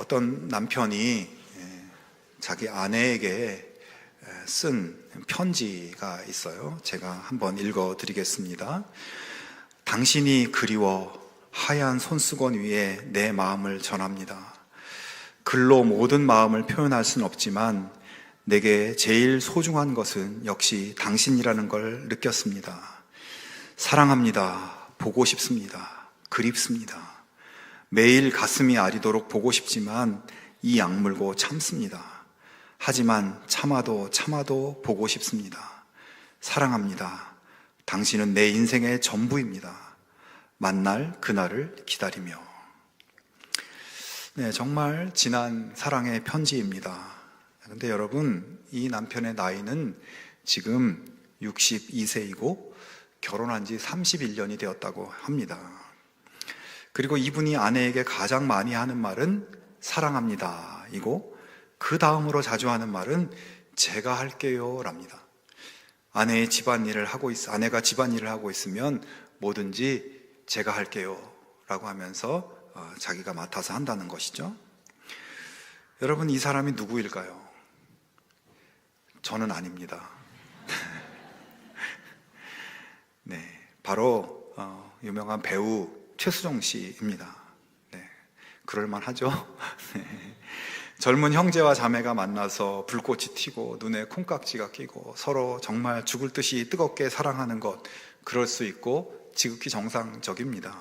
어떤 남편이 자기 아내에게 쓴 편지가 있어요. 제가 한번 읽어 드리겠습니다. 당신이 그리워 하얀 손수건 위에 내 마음을 전합니다. 글로 모든 마음을 표현할 수는 없지만 내게 제일 소중한 것은 역시 당신이라는 걸 느꼈습니다. 사랑합니다. 보고 싶습니다. 그립습니다. 매일 가슴이 아리도록 보고 싶지만 이 악물고 참습니다. 하지만 참아도 보고 싶습니다. 사랑합니다. 당신은 내 인생의 전부입니다. 만날 그날을 기다리며. 네, 정말 진한 사랑의 편지입니다. 근데 여러분, 이 남편의 나이는 지금 62세이고 결혼한 지 31년이 되었다고 합니다. 그리고 이분이 아내에게 가장 많이 하는 말은 사랑합니다 이고, 그 다음으로 자주 하는 말은 제가 할게요 랍니다. 아내가 집안일을 하고 있으면 뭐든지 제가 할게요 라고 하면서 자기가 맡아서 한다는 것이죠. 여러분, 이 사람이 누구일까요? 저는 아닙니다. 네, 바로 유명한 배우 최수종 씨입니다. 네, 그럴만하죠? 네. 젊은 형제와 자매가 만나서 불꽃이 튀고 눈에 콩깍지가 끼고 서로 정말 죽을 듯이 뜨겁게 사랑하는 것, 그럴 수 있고 지극히 정상적입니다.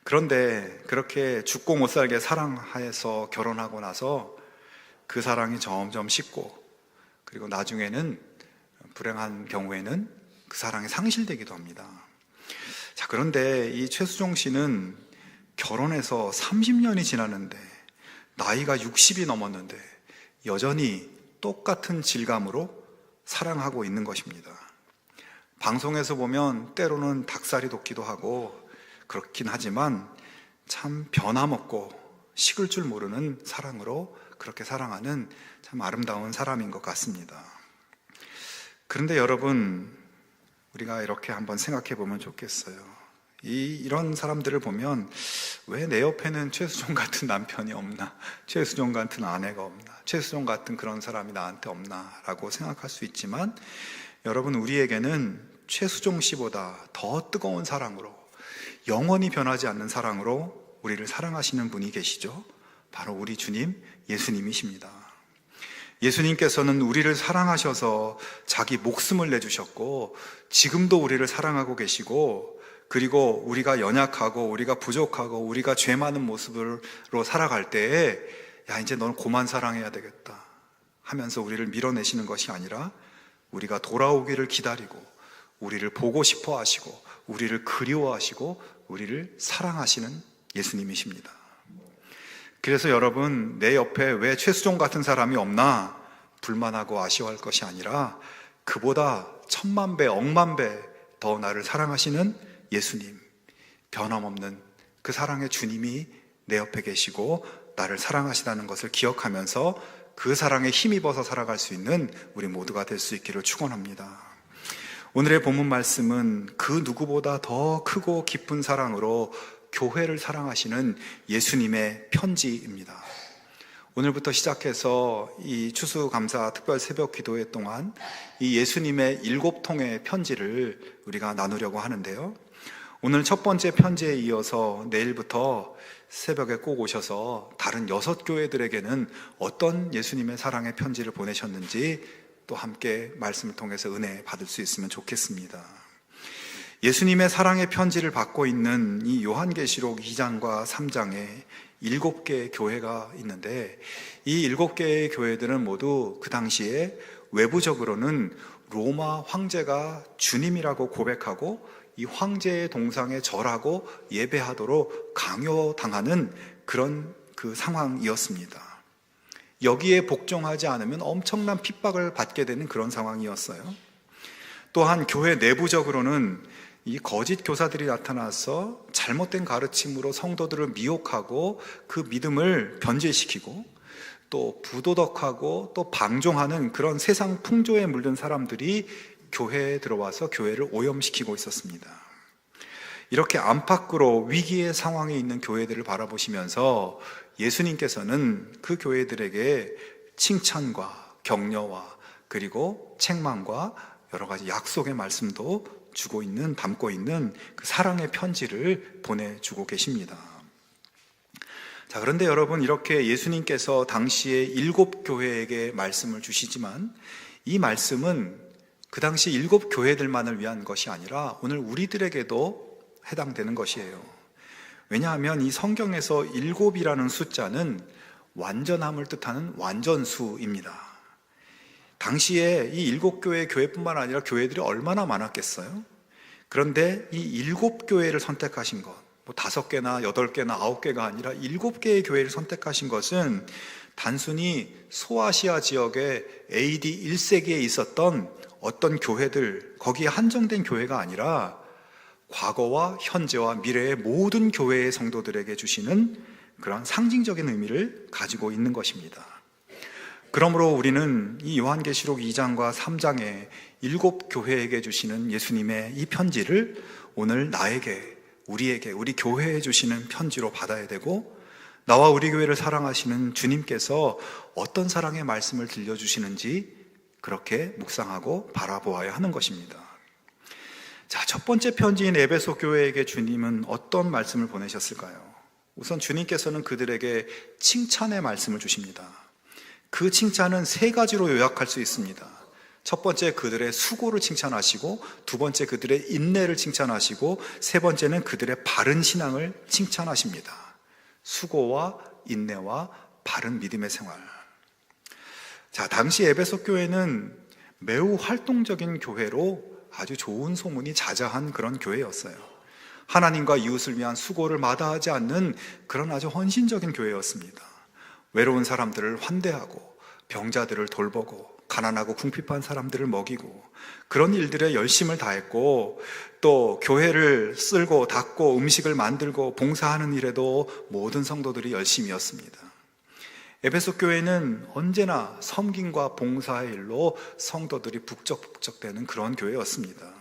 그런데 그렇게 죽고 못 살게 사랑해서 결혼하고 나서 그 사랑이 점점 식고, 그리고 나중에는 불행한 경우에는 그 사랑이 상실되기도 합니다. 자, 그런데 이 최수종 씨는 결혼해서 30년이 지났는데, 나이가 60이 넘었는데 여전히 똑같은 질감으로 사랑하고 있는 것입니다. 방송에서 보면 때로는 닭살이 돋기도 하고 그렇긴 하지만 참 변함없고 식을 줄 모르는 사랑으로 그렇게 사랑하는 참 아름다운 사람인 것 같습니다. 그런데 여러분, 우리가 이렇게 한번 생각해 보면 좋겠어요. 이런 사람들을 보면 왜 내 옆에는 최수종 같은 남편이 없나, 최수종 같은 아내가 없나, 최수종 같은 그런 사람이 나한테 없나 라고 생각할 수 있지만, 여러분, 우리에게는 최수종 씨보다 더 뜨거운 사랑으로, 영원히 변하지 않는 사랑으로 우리를 사랑하시는 분이 계시죠. 바로 우리 주님 예수님이십니다. 예수님께서는 우리를 사랑하셔서 자기 목숨을 내주셨고, 지금도 우리를 사랑하고 계시고, 그리고 우리가 연약하고 우리가 부족하고 우리가 죄 많은 모습으로 살아갈 때에 야, 이제 너는 그만 사랑해야 되겠다 하면서 우리를 밀어내시는 것이 아니라 우리가 돌아오기를 기다리고 우리를 보고 싶어 하시고 우리를 그리워하시고 우리를 사랑하시는 예수님이십니다. 그래서 여러분, 내 옆에 왜 최수종 같은 사람이 없나 불만하고 아쉬워할 것이 아니라 그보다 1000만 배, 억만 배 더 나를 사랑하시는 예수님, 변함없는 그 사랑의 주님이 내 옆에 계시고 나를 사랑하시다는 것을 기억하면서 그 사랑에 힘입어서 살아갈 수 있는 우리 모두가 될 수 있기를 축원합니다. 오늘의 본문 말씀은 그 누구보다 더 크고 깊은 사랑으로 교회를 사랑하시는 예수님의 편지입니다. 오늘부터 시작해서 이 추수감사 특별 새벽 기도회 동안 이 예수님의 7통의 편지를 우리가 나누려고 하는데요. 오늘 첫 번째 편지에 이어서 내일부터 새벽에 꼭 오셔서 다른 6교회들에게는 어떤 예수님의 사랑의 편지를 보내셨는지 또 함께 말씀을 통해서 은혜 받을 수 있으면 좋겠습니다. 예수님의 사랑의 편지를 받고 있는 이 요한계시록 2장과 3장에 7개의 교회가 있는데, 이 7개의 교회들은 모두 그 당시에 외부적으로는 로마 황제가 주님이라고 고백하고 이 황제의 동상에 절하고 예배하도록 강요당하는 그런 그 상황이었습니다. 여기에 복종하지 않으면 엄청난 핍박을 받게 되는 그런 상황이었어요. 또한 교회 내부적으로는 이 거짓 교사들이 나타나서 잘못된 가르침으로 성도들을 미혹하고 그 믿음을 변질시키고 또 부도덕하고 또 방종하는 그런 세상 풍조에 물든 사람들이 교회에 들어와서 교회를 오염시키고 있었습니다. 이렇게 안팎으로 위기의 상황에 있는 교회들을 바라보시면서 예수님께서는 그 교회들에게 칭찬과 격려와 그리고 책망과 여러 가지 약속의 말씀도 담고 있는 그 사랑의 편지를 보내주고 계십니다. 자, 그런데 여러분, 이렇게 예수님께서 당시에 7교회에게 말씀을 주시지만 이 말씀은 그 당시 7교회들만을 위한 것이 아니라 오늘 우리들에게도 해당되는 것이에요. 왜냐하면 이 성경에서 7이라는 숫자는 완전함을 뜻하는 완전수입니다. 당시에 이 7교회 교회뿐만 아니라 교회들이 얼마나 많았겠어요? 그런데 이 7교회를 선택하신 것, 5개나 8개나 9개가 아니라 7개의 교회를 선택하신 것은 단순히 소아시아 지역의 AD 1세기에 있었던 어떤 교회들, 거기에 한정된 교회가 아니라 과거와 현재와 미래의 모든 교회의 성도들에게 주시는 그런 상징적인 의미를 가지고 있는 것입니다. 그러므로 우리는 이 요한계시록 2장과 3장에 7교회에게 주시는 예수님의 이 편지를 오늘 나에게, 우리에게, 우리 교회에 주시는 편지로 받아야 되고, 나와 우리 교회를 사랑하시는 주님께서 어떤 사랑의 말씀을 들려주시는지 그렇게 묵상하고 바라보아야 하는 것입니다. 자, 첫 번째 편지인 에베소 교회에게 주님은 어떤 말씀을 보내셨을까요? 우선 주님께서는 그들에게 칭찬의 말씀을 주십니다. 그 칭찬은 3가지로 요약할 수 있습니다. 첫 번째, 그들의 수고를 칭찬하시고, 두 번째, 그들의 인내를 칭찬하시고, 세 번째는 그들의 바른 신앙을 칭찬하십니다. 수고와 인내와 바른 믿음의 생활. 자, 당시 에베소 교회는 매우 활동적인 교회로 아주 좋은 소문이 자자한 그런 교회였어요. 하나님과 이웃을 위한 수고를 마다하지 않는 그런 아주 헌신적인 교회였습니다. 외로운 사람들을 환대하고 병자들을 돌보고 가난하고 궁핍한 사람들을 먹이고 그런 일들에 열심을 다했고, 또 교회를 쓸고 닦고 음식을 만들고 봉사하는 일에도 모든 성도들이 열심이었습니다. 에베소 교회는 언제나 섬김과 봉사의 일로 성도들이 북적북적대는 그런 교회였습니다.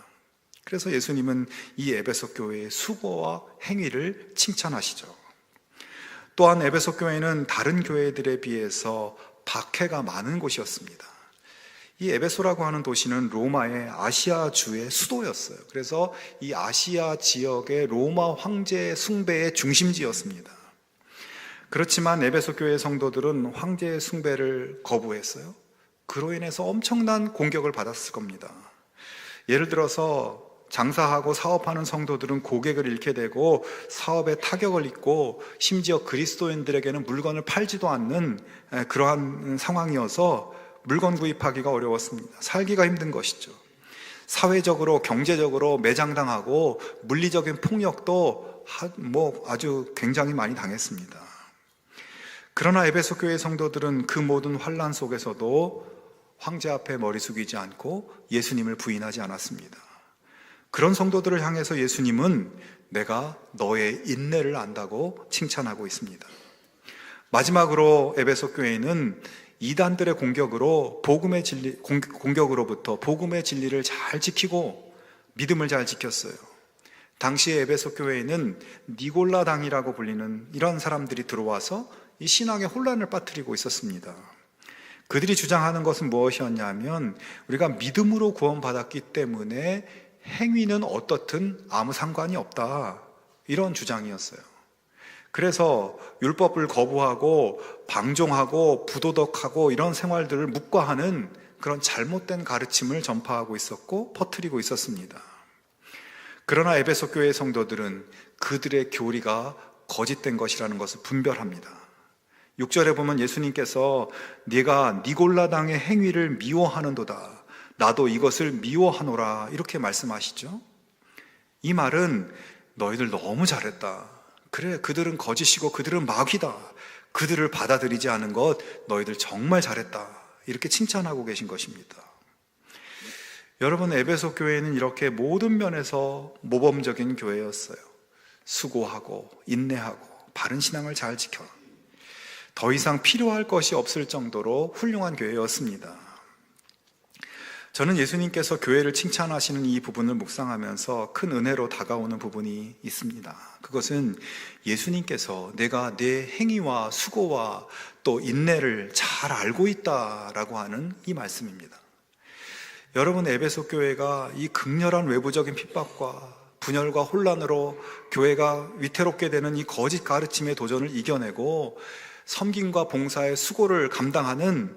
그래서 예수님은 이 에베소 교회의 수고와 행위를 칭찬하시죠. 또한 에베소 교회는 다른 교회들에 비해서 박해가 많은 곳이었습니다. 이 에베소라고 하는 도시는 로마의 아시아주의 수도였어요. 그래서 이 아시아 지역의 로마 황제 숭배의 중심지였습니다. 그렇지만 에베소 교회 성도들은 황제의 숭배를 거부했어요. 그로 인해서 엄청난 공격을 받았을 겁니다. 예를 들어서 장사하고 사업하는 성도들은 고객을 잃게 되고 사업에 타격을 입고, 심지어 그리스도인들에게는 물건을 팔지도 않는 그러한 상황이어서 물건 구입하기가 어려웠습니다. 살기가 힘든 것이죠. 사회적으로 경제적으로 매장당하고 물리적인 폭력도 아주 굉장히 많이 당했습니다. 그러나 에베소 교회 성도들은 그 모든 환난 속에서도 황제 앞에 머리 숙이지 않고 예수님을 부인하지 않았습니다. 그런 성도들을 향해서 예수님은 내가 너의 인내를 안다고 칭찬하고 있습니다. 마지막으로 에베소 교회는 이단들의 공격으로부터 복음의 진리를 잘 지키고 믿음을 잘 지켰어요. 당시에 에베소 교회에는 니골라당이라고 불리는 이런 사람들이 들어와서 이 신학의 혼란을 빠뜨리고 있었습니다. 그들이 주장하는 것은 무엇이었냐면, 우리가 믿음으로 구원받았기 때문에 행위는 어떻든 아무 상관이 없다, 이런 주장이었어요. 그래서 율법을 거부하고 방종하고 부도덕하고 이런 생활들을 묵과하는 그런 잘못된 가르침을 전파하고 있었고 퍼뜨리고 있었습니다. 그러나 에베소 교회 성도들은 그들의 교리가 거짓된 것이라는 것을 분별합니다. 6절에 보면 예수님께서 네가 니골라당의 행위를 미워하는도다, 나도 이것을 미워하노라, 이렇게 말씀하시죠. 이 말은 너희들 너무 잘했다, 그래 그들은 거짓이고 그들은 마귀다, 그들을 받아들이지 않은 것 너희들 정말 잘했다, 이렇게 칭찬하고 계신 것입니다. 여러분, 에베소 교회는 이렇게 모든 면에서 모범적인 교회였어요. 수고하고 인내하고 바른 신앙을 잘 지켜 더 이상 필요할 것이 없을 정도로 훌륭한 교회였습니다. 저는 예수님께서 교회를 칭찬하시는 이 부분을 묵상하면서 큰 은혜로 다가오는 부분이 있습니다. 그것은 예수님께서 내가 내 행위와 수고와 또 인내를 잘 알고 있다라고 하는 이 말씀입니다. 여러분, 에베소 교회가 이 극렬한 외부적인 핍박과 분열과 혼란으로 교회가 위태롭게 되는 이 거짓 가르침의 도전을 이겨내고 섬김과 봉사의 수고를 감당하는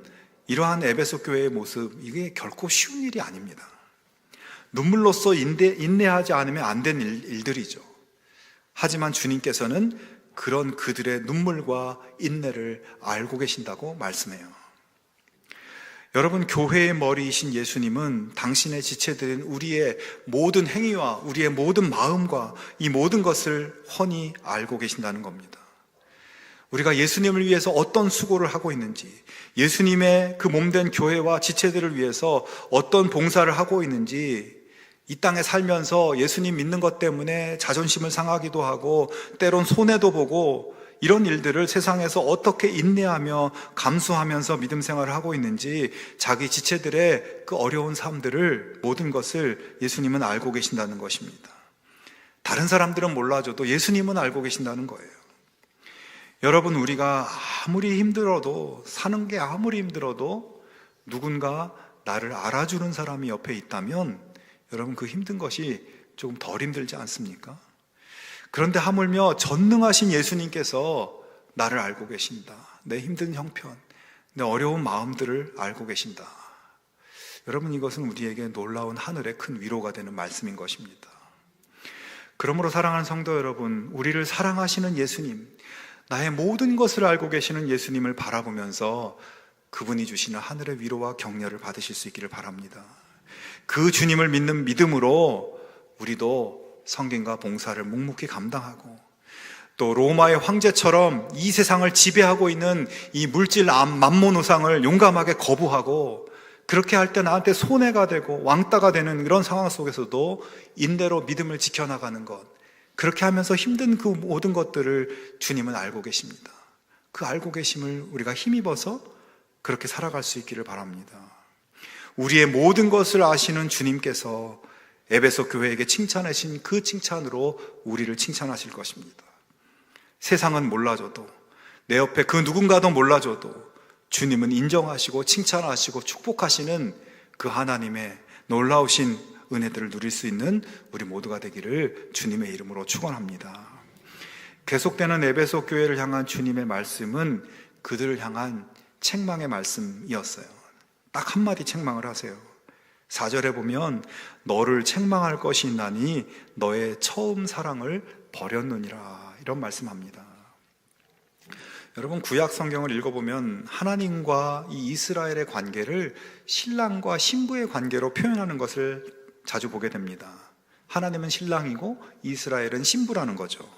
이러한 에베소 교회의 모습, 이게 결코 쉬운 일이 아닙니다. 눈물로써 인내하지 않으면 안 된 일들이죠. 하지만 주님께서는 그런 그들의 눈물과 인내를 알고 계신다고 말씀해요. 여러분, 교회의 머리이신 예수님은 당신의 지체들인 우리의 모든 행위와 우리의 모든 마음과 이 모든 것을 훤히 알고 계신다는 겁니다. 우리가 예수님을 위해서 어떤 수고를 하고 있는지, 예수님의 그 몸된 교회와 지체들을 위해서 어떤 봉사를 하고 있는지, 이 땅에 살면서 예수님 믿는 것 때문에 자존심을 상하기도 하고 때론 손해도 보고 이런 일들을 세상에서 어떻게 인내하며 감수하면서 믿음 생활을 하고 있는지, 자기 지체들의 그 어려운 삶들을, 모든 것을 예수님은 알고 계신다는 것입니다. 다른 사람들은 몰라줘도 예수님은 알고 계신다는 거예요. 여러분, 우리가 아무리 힘들어도, 사는 게 아무리 힘들어도 누군가 나를 알아주는 사람이 옆에 있다면 여러분, 그 힘든 것이 조금 덜 힘들지 않습니까? 그런데 하물며 전능하신 예수님께서 나를 알고 계신다. 내 힘든 형편, 내 어려운 마음들을 알고 계신다. 여러분, 이것은 우리에게 놀라운 하늘의 큰 위로가 되는 말씀인 것입니다. 그러므로 사랑하는 성도 여러분, 우리를 사랑하시는 예수님, 나의 모든 것을 알고 계시는 예수님을 바라보면서 그분이 주시는 하늘의 위로와 격려를 받으실 수 있기를 바랍니다. 그 주님을 믿는 믿음으로 우리도 성김과 봉사를 묵묵히 감당하고, 또 로마의 황제처럼 이 세상을 지배하고 있는 이 물질 만몬 우상을 용감하게 거부하고, 그렇게 할 때 나한테 손해가 되고 왕따가 되는 이런 상황 속에서도 인내로 믿음을 지켜나가는 것, 그렇게 하면서 힘든 그 모든 것들을 주님은 알고 계십니다. 그 알고 계심을 우리가 힘입어서 그렇게 살아갈 수 있기를 바랍니다. 우리의 모든 것을 아시는 주님께서 에베소 교회에게 칭찬하신 그 칭찬으로 우리를 칭찬하실 것입니다. 세상은 몰라줘도, 내 옆에 그 누군가도 몰라줘도 주님은 인정하시고 칭찬하시고 축복하시는 그 하나님의 놀라우신 은혜들을 누릴 수 있는 우리 모두가 되기를 주님의 이름으로 축원합니다. 계속되는 에베소 교회를 향한 주님의 말씀은 그들을 향한 책망의 말씀이었어요. 딱 한마디 책망을 하세요. 4절에 보면 너를 책망할 것이 있나니 너의 처음 사랑을 버렸느니라, 이런 말씀합니다. 여러분, 구약 성경을 읽어보면 하나님과 이 이스라엘의 관계를 신랑과 신부의 관계로 표현하는 것을 자주 보게 됩니다. 하나님은 신랑이고 이스라엘은 신부라는 거죠.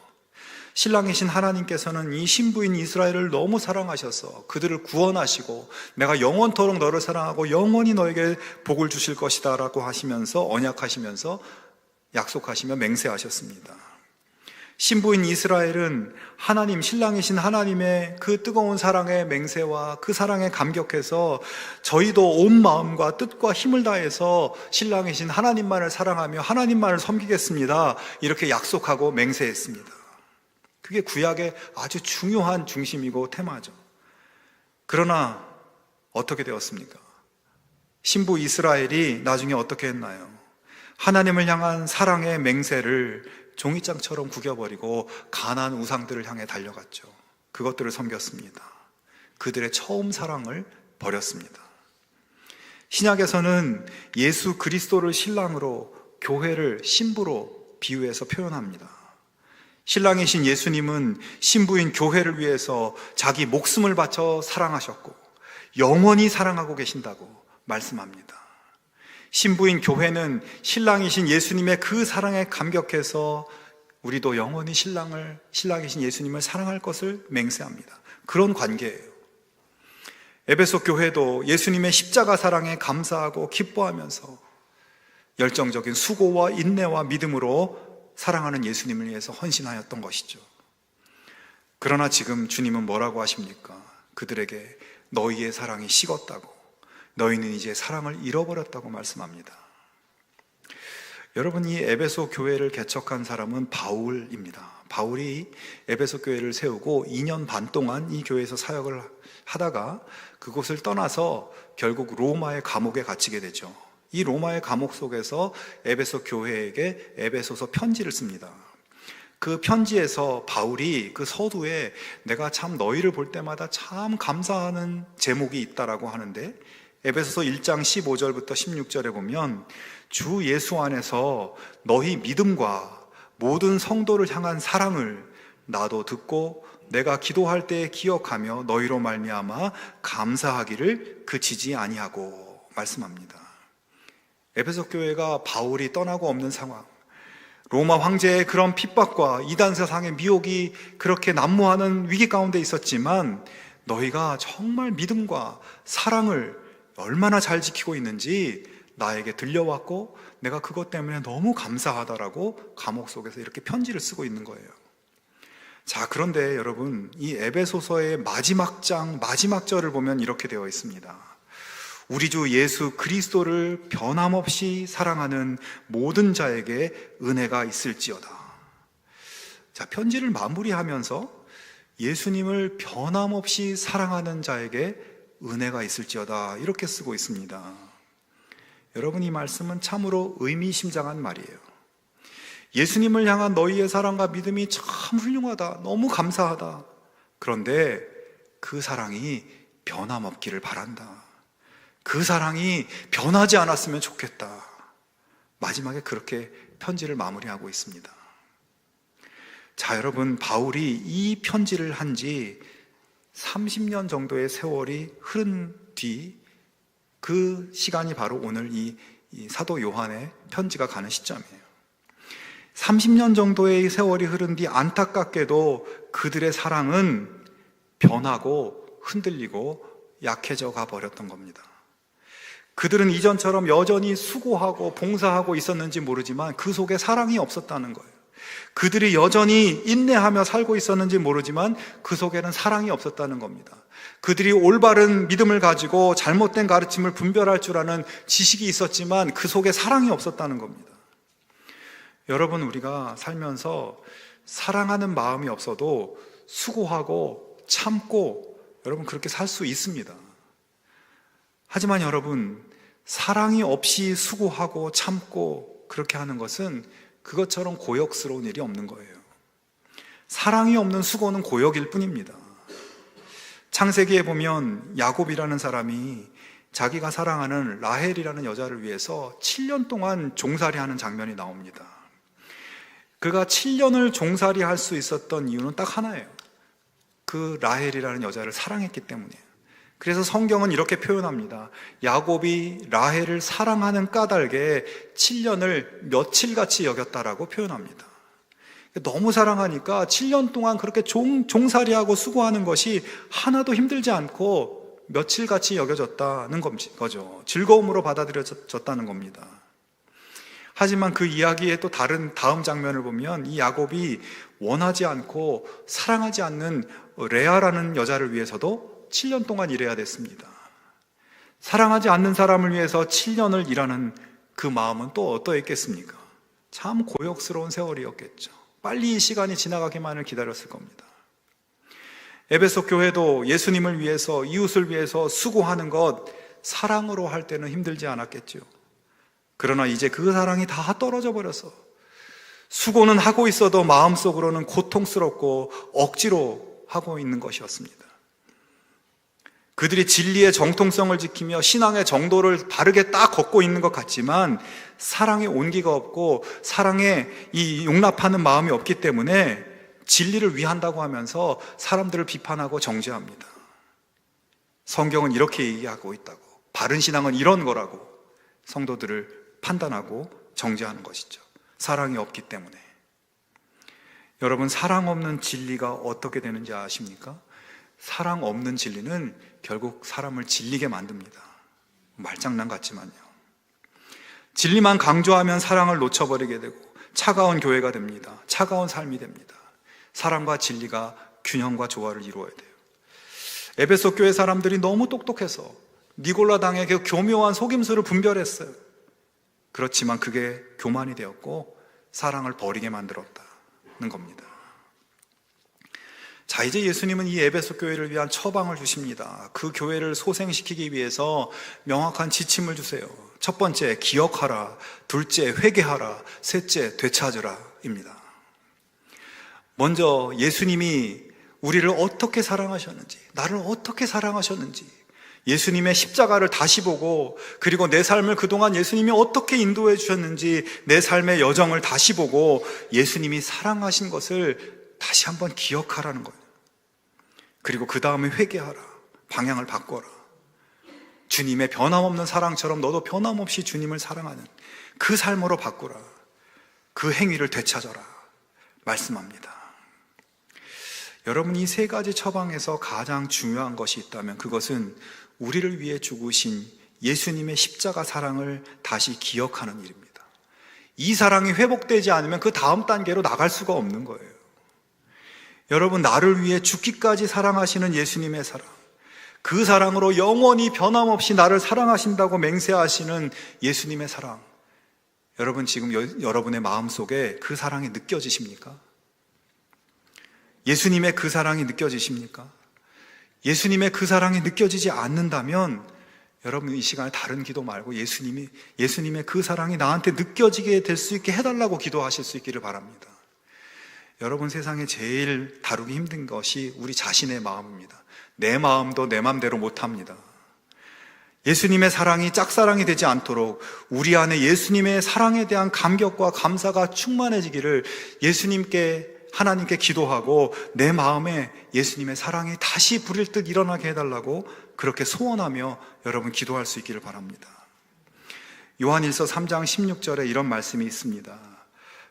신랑이신 하나님께서는 이 신부인 이스라엘을 너무 사랑하셔서 그들을 구원하시고 내가 영원토록 너를 사랑하고 영원히 너에게 복을 주실 것이다 라고 하시면서 언약하시면서 약속하시며 맹세하셨습니다. 신부인 이스라엘은 하나님, 신랑이신 하나님의 그 뜨거운 사랑의 맹세와 그 사랑에 감격해서 저희도 온 마음과 뜻과 힘을 다해서 신랑이신 하나님만을 사랑하며 하나님만을 섬기겠습니다, 이렇게 약속하고 맹세했습니다. 그게 구약의 아주 중요한 중심이고 테마죠. 그러나 어떻게 되었습니까? 신부 이스라엘이 나중에 어떻게 했나요? 하나님을 향한 사랑의 맹세를 종이장처럼 구겨버리고 가나안 우상들을 향해 달려갔죠. 그것들을 섬겼습니다. 그들의 처음 사랑을 버렸습니다. 신약에서는 예수 그리스도를 신랑으로, 교회를 신부로 비유해서 표현합니다. 신랑이신 예수님은 신부인 교회를 위해서 자기 목숨을 바쳐 사랑하셨고 영원히 사랑하고 계신다고 말씀합니다. 신부인 교회는 신랑이신 예수님의 그 사랑에 감격해서 우리도 영원히 신랑이신 예수님을 사랑할 것을 맹세합니다. 그런 관계예요. 에베소 교회도 예수님의 십자가 사랑에 감사하고 기뻐하면서 열정적인 수고와 인내와 믿음으로 사랑하는 예수님을 위해서 헌신하였던 것이죠. 그러나 지금 주님은 뭐라고 하십니까? 그들에게 너희의 사랑이 식었다고, 너희는 이제 사랑을 잃어버렸다고 말씀합니다. 여러분, 이 에베소 교회를 개척한 사람은 바울입니다. 바울이 에베소 교회를 세우고 2년 반 동안 이 교회에서 사역을 하다가 그곳을 떠나서 결국 로마의 감옥에 갇히게 되죠. 이 로마의 감옥 속에서 에베소 교회에게 에베소서 편지를 씁니다. 그 편지에서 바울이 그 서두에 내가 참 너희를 볼 때마다 참 감사하는 제목이 있다라고 하는데, 에베소서 1장 15절부터 16절에 보면 주 예수 안에서 너희 믿음과 모든 성도를 향한 사랑을 나도 듣고 내가 기도할 때 기억하며 너희로 말미암아 감사하기를 그치지 아니하고 말씀합니다. 에베소 교회가 바울이 떠나고 없는 상황, 로마 황제의 그런 핍박과 이단 세상의 미혹이 그렇게 난무하는 위기 가운데 있었지만 너희가 정말 믿음과 사랑을 얼마나 잘 지키고 있는지 나에게 들려왔고 내가 그것 때문에 너무 감사하다라고 감옥 속에서 이렇게 편지를 쓰고 있는 거예요. 자, 그런데 여러분, 이 에베소서의 마지막 장 마지막 절을 보면 이렇게 되어 있습니다. 우리 주 예수 그리스도를 변함없이 사랑하는 모든 자에게 은혜가 있을지어다. 자, 편지를 마무리하면서 예수님을 변함없이 사랑하는 자에게 은혜가 있을지어다 이렇게 쓰고 있습니다. 여러분, 이 말씀은 참으로 의미심장한 말이에요. 예수님을 향한 너희의 사랑과 믿음이 참 훌륭하다, 너무 감사하다. 그런데 그 사랑이 변함없기를 바란다. 그 사랑이 변하지 않았으면 좋겠다. 마지막에 그렇게 편지를 마무리하고 있습니다. 자, 여러분, 바울이 이 편지를 한 지 30년 정도의 세월이 흐른 뒤 그 시간이 바로 오늘 이 사도 요한의 편지가 가는 시점이에요. 30년 정도의 세월이 흐른 뒤 안타깝게도 그들의 사랑은 변하고 흔들리고 약해져 가버렸던 겁니다. 그들은 이전처럼 여전히 수고하고 봉사하고 있었는지 모르지만 그 속에 사랑이 없었다는 거예요. 그들이 여전히 인내하며 살고 있었는지 모르지만 그 속에는 사랑이 없었다는 겁니다. 그들이 올바른 믿음을 가지고 잘못된 가르침을 분별할 줄 아는 지식이 있었지만 그 속에 사랑이 없었다는 겁니다. 여러분, 우리가 살면서 사랑하는 마음이 없어도 수고하고 참고 여러분 그렇게 살 수 있습니다. 하지만 여러분, 사랑이 없이 수고하고 참고 그렇게 하는 것은 그것처럼 고역스러운 일이 없는 거예요. 사랑이 없는 수고는 고역일 뿐입니다. 창세기에 보면 야곱이라는 사람이 자기가 사랑하는 라헬이라는 여자를 위해서 7년 동안 종살이하는 장면이 나옵니다. 그가 7년을 종살이할 수 있었던 이유는 딱 하나예요. 그 라헬이라는 여자를 사랑했기 때문이에요. 그래서 성경은 이렇게 표현합니다. 야곱이 라헬을 사랑하는 까닭에 7년을 며칠같이 여겼다라고 표현합니다. 너무 사랑하니까 7년 동안 그렇게 종살이하고 수고하는 것이 하나도 힘들지 않고 며칠같이 여겨졌다는 거죠. 즐거움으로 받아들여졌다는 겁니다. 하지만 그 이야기의 또 다른 다음 장면을 보면 이 야곱이 원하지 않고 사랑하지 않는 레아라는 여자를 위해서도 7년 동안 일해야 됐습니다. 사랑하지 않는 사람을 위해서 7년을 일하는 그 마음은 또 어떠했겠습니까? 참 고역스러운 세월이었겠죠. 빨리 이 시간이 지나가기만을 기다렸을 겁니다. 에베소 교회도 예수님을 위해서, 이웃을 위해서 수고하는 것 사랑으로 할 때는 힘들지 않았겠죠. 그러나 이제 그 사랑이 다 떨어져 버려서 수고는 하고 있어도 마음속으로는 고통스럽고 억지로 하고 있는 것이었습니다. 그들이 진리의 정통성을 지키며 신앙의 정도를 바르게 딱 걷고 있는 것 같지만 사랑의 온기가 없고 사랑의 이 용납하는 마음이 없기 때문에 진리를 위한다고 하면서 사람들을 비판하고 정죄합니다. 성경은 이렇게 얘기하고 있다고, 바른 신앙은 이런 거라고 성도들을 판단하고 정죄하는 것이죠. 사랑이 없기 때문에. 여러분, 사랑 없는 진리가 어떻게 되는지 아십니까? 사랑 없는 진리는 결국 사람을 질리게 만듭니다. 말장난 같지만요. 진리만 강조하면 사랑을 놓쳐버리게 되고 차가운 교회가 됩니다. 차가운 삶이 됩니다. 사랑과 진리가 균형과 조화를 이루어야 돼요. 에베소 교회 사람들이 너무 똑똑해서 니골라당의 그 교묘한 속임수를 분별했어요. 그렇지만 그게 교만이 되었고 사랑을 버리게 만들었다는 겁니다. 자, 이제 예수님은 이 에베소 교회를 위한 처방을 주십니다. 그 교회를 소생시키기 위해서 명확한 지침을 주세요. 첫 번째, 기억하라. 둘째, 회개하라. 셋째, 되찾으라 입니다. 먼저 예수님이 우리를 어떻게 사랑하셨는지, 나를 어떻게 사랑하셨는지, 예수님의 십자가를 다시 보고, 그리고 내 삶을 그동안 예수님이 어떻게 인도해 주셨는지, 내 삶의 여정을 다시 보고 예수님이 사랑하신 것을 다시 한번 기억하라는 거예요. 그리고 그 다음에 회개하라. 방향을 바꿔라. 주님의 변함없는 사랑처럼 너도 변함없이 주님을 사랑하는 그 삶으로 바꾸라. 그 행위를 되찾아라 말씀합니다. 여러분, 이 세 가지 처방에서 가장 중요한 것이 있다면 그것은 우리를 위해 죽으신 예수님의 십자가 사랑을 다시 기억하는 일입니다. 이 사랑이 회복되지 않으면 그 다음 단계로 나갈 수가 없는 거예요. 여러분, 나를 위해 죽기까지 사랑하시는 예수님의 사랑, 그 사랑으로 영원히 변함없이 나를 사랑하신다고 맹세하시는 예수님의 사랑, 여러분 지금 여러분의 마음속에 그 사랑이 느껴지십니까? 예수님의 그 사랑이 느껴지십니까? 예수님의 그 사랑이 느껴지지 않는다면 여러분 이 시간에 다른 기도 말고 예수님의 그 사랑이 나한테 느껴지게 될 수 있게 해달라고 기도하실 수 있기를 바랍니다. 여러분, 세상에 제일 다루기 힘든 것이 우리 자신의 마음입니다. 내 마음도 내 마음대로 못합니다. 예수님의 사랑이 짝사랑이 되지 않도록 우리 안에 예수님의 사랑에 대한 감격과 감사가 충만해지기를 하나님께 기도하고 내 마음에 예수님의 사랑이 다시 불일 듯 일어나게 해달라고 그렇게 소원하며 여러분 기도할 수 있기를 바랍니다. 요한일서 3장 16절에 이런 말씀이 있습니다.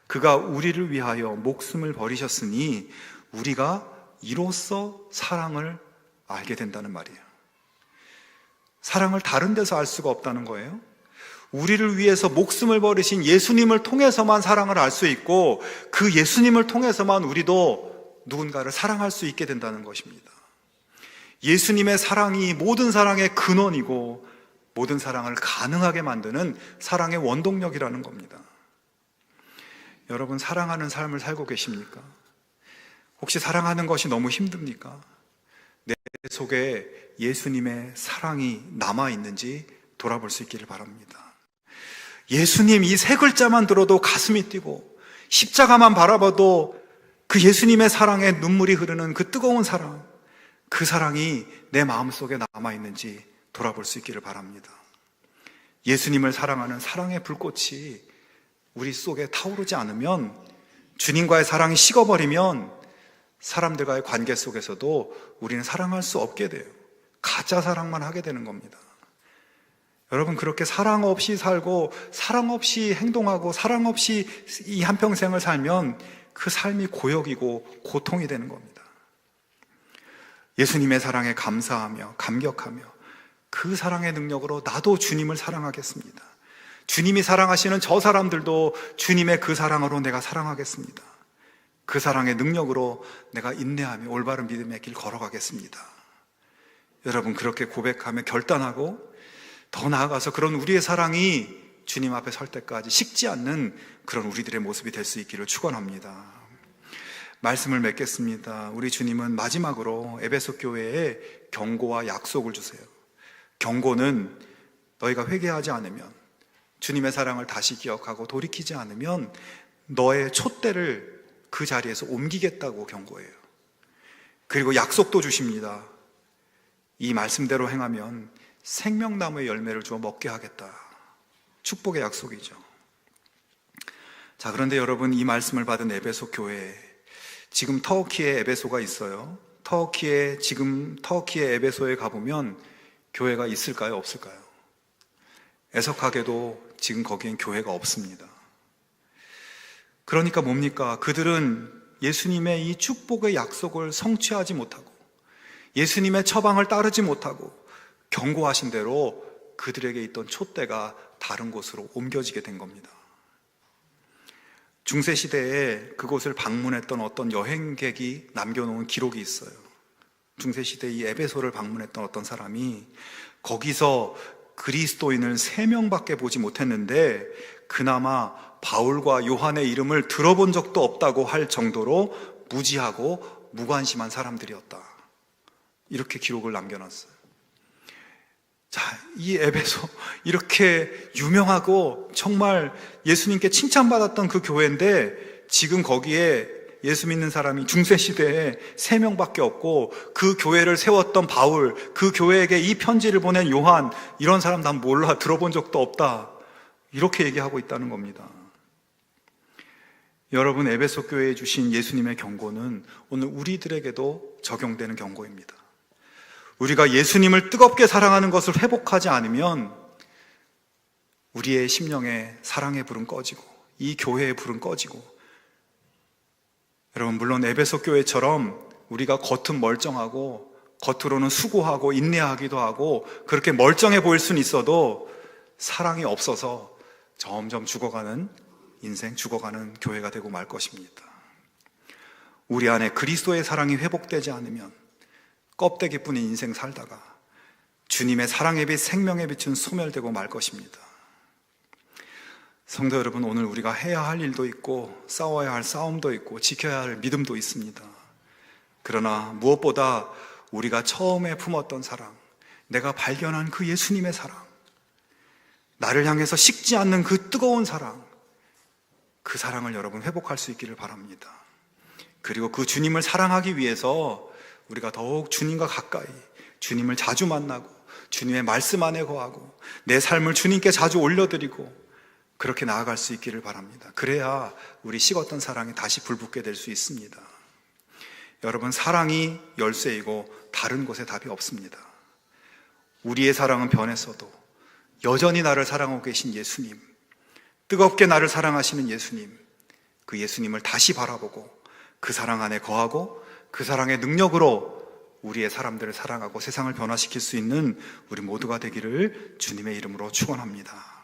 그가 우리를 위하여 목숨을 버리셨으니 우리가 이로써 사랑을 알게 된다는 말이에요. 사랑을 다른 데서 알 수가 없다는 거예요. 우리를 위해서 목숨을 버리신 예수님을 통해서만 사랑을 알 수 있고, 그 예수님을 통해서만 우리도 누군가를 사랑할 수 있게 된다는 것입니다. 예수님의 사랑이 모든 사랑의 근원이고 모든 사랑을 가능하게 만드는 사랑의 원동력이라는 겁니다. 여러분, 사랑하는 삶을 살고 계십니까? 혹시 사랑하는 것이 너무 힘듭니까? 내 속에 예수님의 사랑이 남아있는지 돌아볼 수 있기를 바랍니다. 예수님 이 세 글자만 들어도 가슴이 뛰고, 십자가만 바라봐도 그 예수님의 사랑에 눈물이 흐르는 그 뜨거운 사랑, 그 사랑이 내 마음속에 남아있는지 돌아볼 수 있기를 바랍니다. 예수님을 사랑하는 사랑의 불꽃이 우리 속에 타오르지 않으면, 주님과의 사랑이 식어버리면 사람들과의 관계 속에서도 우리는 사랑할 수 없게 돼요. 가짜 사랑만 하게 되는 겁니다. 여러분, 그렇게 사랑 없이 살고 사랑 없이 행동하고 사랑 없이 이 한평생을 살면 그 삶이 고역이고 고통이 되는 겁니다. 예수님의 사랑에 감사하며 감격하며 그 사랑의 능력으로 나도 주님을 사랑하겠습니다. 주님이 사랑하시는 저 사람들도 주님의 그 사랑으로 내가 사랑하겠습니다. 그 사랑의 능력으로 내가 인내하며 올바른 믿음의 길 걸어가겠습니다. 여러분, 그렇게 고백하며 결단하고 더 나아가서 그런 우리의 사랑이 주님 앞에 설 때까지 식지 않는 그런 우리들의 모습이 될 수 있기를 축원합니다. 말씀을 맺겠습니다. 우리 주님은 마지막으로 에베소 교회에 경고와 약속을 주세요. 경고는 너희가 회개하지 않으면, 주님의 사랑을 다시 기억하고 돌이키지 않으면 너의 촛대를 그 자리에서 옮기겠다고 경고해요. 그리고 약속도 주십니다. 이 말씀대로 행하면 생명나무의 열매를 주어 먹게 하겠다. 축복의 약속이죠. 자, 그런데 여러분, 이 말씀을 받은 에베소 교회, 지금 터키에 에베소가 있어요. 터키의 에베소에 가보면 교회가 있을까요? 없을까요? 애석하게도 지금 거기엔 교회가 없습니다. 그러니까 뭡니까? 그들은 예수님의 이 축복의 약속을 성취하지 못하고 예수님의 처방을 따르지 못하고 경고하신 대로 그들에게 있던 촛대가 다른 곳으로 옮겨지게 된 겁니다. 중세시대에 그곳을 방문했던 어떤 여행객이 남겨놓은 기록이 있어요. 중세시대 이 에베소를 방문했던 어떤 사람이 거기서 그리스도인을 3명밖에 보지 못했는데 그나마 바울과 요한의 이름을 들어본 적도 없다고 할 정도로 무지하고 무관심한 사람들이었다. 이렇게 기록을 남겨놨어요. 자, 이 에베소, 이렇게 유명하고 정말 예수님께 칭찬받았던 그 교회인데 지금 거기에 예수 믿는 사람이 중세시대에 3명밖에 없고 그 교회를 세웠던 바울, 그 교회에게 이 편지를 보낸 요한, 이런 사람 난 몰라, 들어본 적도 없다, 이렇게 얘기하고 있다는 겁니다. 여러분, 에베소 교회에 주신 예수님의 경고는 오늘 우리들에게도 적용되는 경고입니다. 우리가 예수님을 뜨겁게 사랑하는 것을 회복하지 않으면 우리의 심령에 사랑의 불은 꺼지고 이 교회의 불은 꺼지고, 여러분, 물론 에베소 교회처럼 우리가 겉은 멀쩡하고 겉으로는 수고하고 인내하기도 하고 그렇게 멀쩡해 보일 수는 있어도 사랑이 없어서 점점 죽어가는 인생, 죽어가는 교회가 되고 말 것입니다. 우리 안에 그리스도의 사랑이 회복되지 않으면 껍데기뿐인 인생 살다가 주님의 사랑의 빛, 생명의 빛은 소멸되고 말 것입니다. 성도 여러분, 오늘 우리가 해야 할 일도 있고 싸워야 할 싸움도 있고 지켜야 할 믿음도 있습니다. 그러나 무엇보다 우리가 처음에 품었던 사랑, 내가 발견한 그 예수님의 사랑, 나를 향해서 식지 않는 그 뜨거운 사랑, 그 사랑을 여러분 회복할 수 있기를 바랍니다. 그리고 그 주님을 사랑하기 위해서 우리가 더욱 주님과 가까이, 주님을 자주 만나고 주님의 말씀 안에 거하고 내 삶을 주님께 자주 올려드리고 그렇게 나아갈 수 있기를 바랍니다. 그래야 우리 식었던 사랑이 다시 불붙게 될 수 있습니다. 여러분, 사랑이 열쇠이고 다른 곳에 답이 없습니다. 우리의 사랑은 변했어도 여전히 나를 사랑하고 계신 예수님, 뜨겁게 나를 사랑하시는 예수님, 그 예수님을 다시 바라보고 그 사랑 안에 거하고 그 사랑의 능력으로 우리의 사람들을 사랑하고 세상을 변화시킬 수 있는 우리 모두가 되기를 주님의 이름으로 축원합니다.